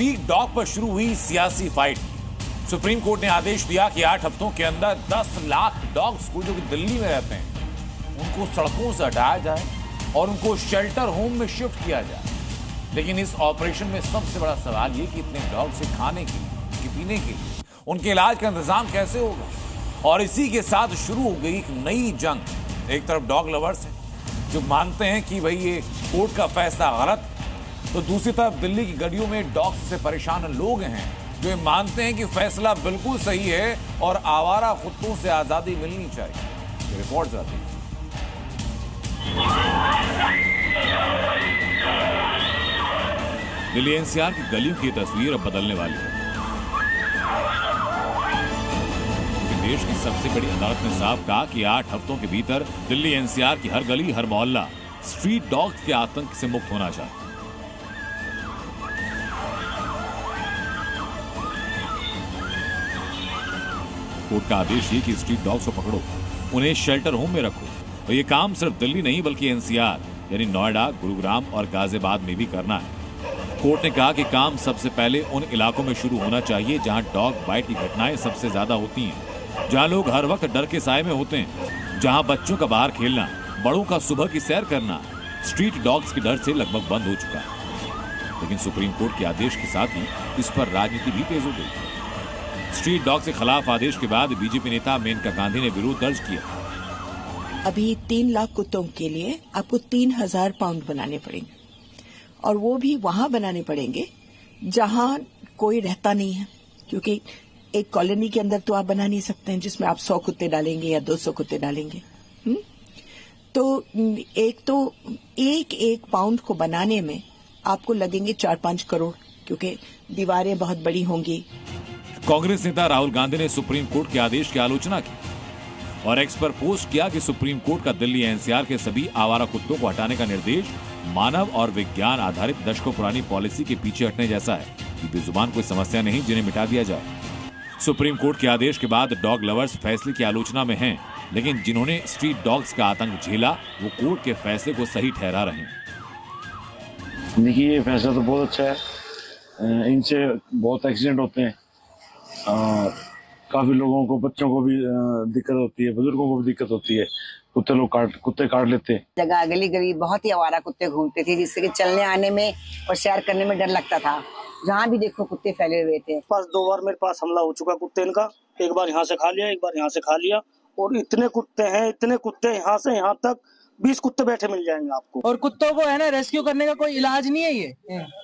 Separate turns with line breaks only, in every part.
Street dog पर शुरू हुई सियासी फाइट। सुप्रीम कोर्ट ने आदेश दिया कि 8 हफ्तों के अंदर 10 लाख डॉग्स को जो कि दिल्ली में रहते हैं उनको सड़कों से हटाया जाए और उनको शेल्टर होम में शिफ्ट किया जाए। लेकिन इस ऑपरेशन में सबसे बड़ा सवाल ये कि इतने डॉग से खाने के लिए, पीने के लिए, उनके इलाज का इंतजाम कैसे होगा। और इसी के साथ शुरू हो गई एक नई जंग। एक तरफ डॉग लवर्स हैं जो मानते हैं कि भाई ये कोर्ट का फैसला गलत, तो दूसरी तरफ दिल्ली की गलियों में डॉग्स से परेशान लोग हैं जो ये मानते हैं कि फैसला बिल्कुल सही है और आवारा कुत्तों से आजादी मिलनी चाहिए। रिपोर्ट आती है। दिल्ली एनसीआर की गलियों की तस्वीर अब बदलने वाली है। देश की सबसे बड़ी अदालत ने साफ कहा कि 8 हफ्तों के भीतर दिल्ली एनसीआर की हर गली, हर मोहल्ला स्ट्रीट डॉग्स के आतंक से मुक्त होना चाहिए। कोर्ट का आदेश ये कि स्ट्रीट डॉग्स को पकड़ो, उन्हें शेल्टर होम में रखो। और ये काम सिर्फ दिल्ली नहीं बल्कि एनसीआर यानी नोएडा, गुरुग्राम और गाजियाबाद में भी करना है। कोर्ट ने कहा कि काम सबसे पहले उन इलाकों में शुरू होना चाहिए जहां डॉग बाइट की घटनाएं सबसे ज्यादा होती हैं, जहां लोग हर वक्त डर के साए में होते हैं, जहां बच्चों का बाहर खेलना, बड़ों का सुबह की सैर करना स्ट्रीट डॉग्स के डर से लगभग बंद हो चुका है। लेकिन सुप्रीम कोर्ट के आदेश के साथ ही इस पर राजनीति भी तेज हो गई। स्ट्रीट डॉग के खिलाफ आदेश के बाद बीजेपी नेता मेनका गांधी ने विरोध दर्ज किया।
अभी 3 लाख कुत्तों के लिए आपको 3000 पाउंड बनाने पड़ेंगे और वो भी वहां बनाने पड़ेंगे जहां कोई रहता नहीं है, क्योंकि एक कॉलोनी के अंदर तो आप बना नहीं सकते हैं जिसमें आप 100 कुत्ते डालेंगे या 200 कुत्ते डालेंगे। तो एक पाउंड को बनाने में आपको लगेंगे 4-5 करोड़, क्योंकि दीवारें बहुत बड़ी होंगी।
कांग्रेस नेता राहुल गांधी ने सुप्रीम कोर्ट के आदेश की आलोचना की और एक्स पर पोस्ट किया कि सुप्रीम कोर्ट का दिल्ली एनसीआर के सभी आवारा कुत्तों को हटाने का निर्देश मानव और विज्ञान आधारित दशकों पुरानी पॉलिसी के पीछे हटने जैसा है। ये बेजुबान कोई समस्या नहीं जिन्हें मिटा दिया जाए। सुप्रीम कोर्ट के आदेश के बाद डॉग लवर्स फैसले की आलोचना में हैं, लेकिन जिन्होंने स्ट्रीट डॉग्स का आतंक झेला वो कोर्ट के फैसले को सही ठहरा रहे हैं।
देखिए, ये फैसला तो बहुत अच्छा है। इनसे बहुत एक्सीडेंट होते हैं, काफी लोगों को, बच्चों को भी दिक्कत होती है, बुजुर्गों को भी दिक्कत होती है। कुत्ते काट लेते हैं।
जगह गली गली बहुत ही आवारा कुत्ते घूमते थे, जिससे कि चलने आने में और सैर करने में डर लगता था। जहाँ भी देखो कुत्ते फैले हुए थे।
पास 2 बार मेरे पास हमला हो चुका कुत्ते इनका। एक बार यहाँ से खा लिया, एक बार यहाँ से खा लिया। और इतने कुत्ते हैं, इतने कुत्ते, यहाँ से यहाँ तक 20 कुत्ते बैठे मिल जाएंगे आपको।
और कुत्तों को है ना रेस्क्यू करने का कोई इलाज नहीं है ये,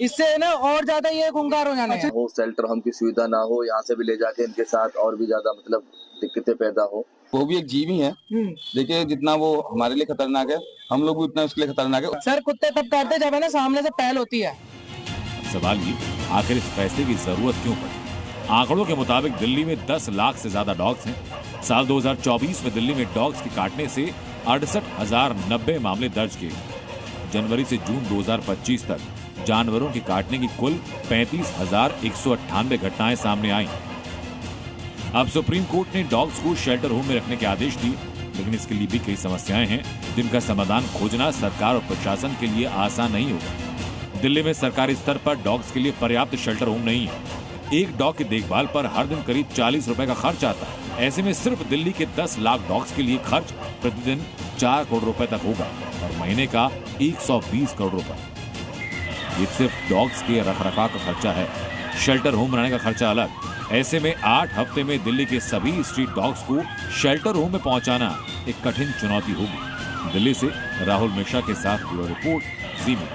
इससे है ना और ज्यादा ये खूंखार हो जाने हैं।
वो शेल्टर होम की सुविधा ना हो, यहाँ से भी ले जाके इनके साथ और भी ज्यादा मतलब दिक्कतें पैदा हो।
वो भी एक जीव ही है। देखिए, जितना वो हमारे लिए खतरनाक है, हम लोग भी उतना उसके लिए खतरनाक है।
सर, कुत्ते तब काटते जब है ना सामने से पहल होती है।
सवाल ये, आखिर इस फैसले की जरूरत क्यों पड़ी? आंकड़ों के मुताबिक दिल्ली में 10 लाख से ज्यादा डॉग्स हैं। साल 2024 में दिल्ली में डॉग्स के काटने से 68,090 मामले दर्ज किए। जनवरी से जून 2025 तक जानवरों के काटने की कुल 35,198 घटनाएं सामने आई। अब सुप्रीम कोर्ट ने डॉग्स को शेल्टर होम में रखने के आदेश दिए, लेकिन इसके लिए भी कई समस्याएं हैं जिनका समाधान खोजना सरकार और प्रशासन के लिए आसान नहीं होगा। दिल्ली में सरकारी स्तर पर डॉग्स के लिए पर्याप्त शेल्टर होम नहीं है। एक डॉग की देखभाल पर हर दिन करीब 40 रुपए का खर्च आता है। ऐसे में सिर्फ दिल्ली के 10 लाख डॉग्स के लिए खर्च प्रतिदिन 4 करोड़ रुपए तक होगा और महीने का 120 करोड़ रुपए। ये सिर्फ डॉग्स के रखरखाव का खर्चा है, शेल्टर होम बनाने का खर्चा अलग। ऐसे में 8 हफ्ते में दिल्ली के सभी स्ट्रीट डॉग्स को शेल्टर होम में पहुंचाना एक कठिन चुनौती होगी। दिल्ली से राहुल मिश्रा के साथ ब्यूरो रिपोर्ट, जी मीडिया।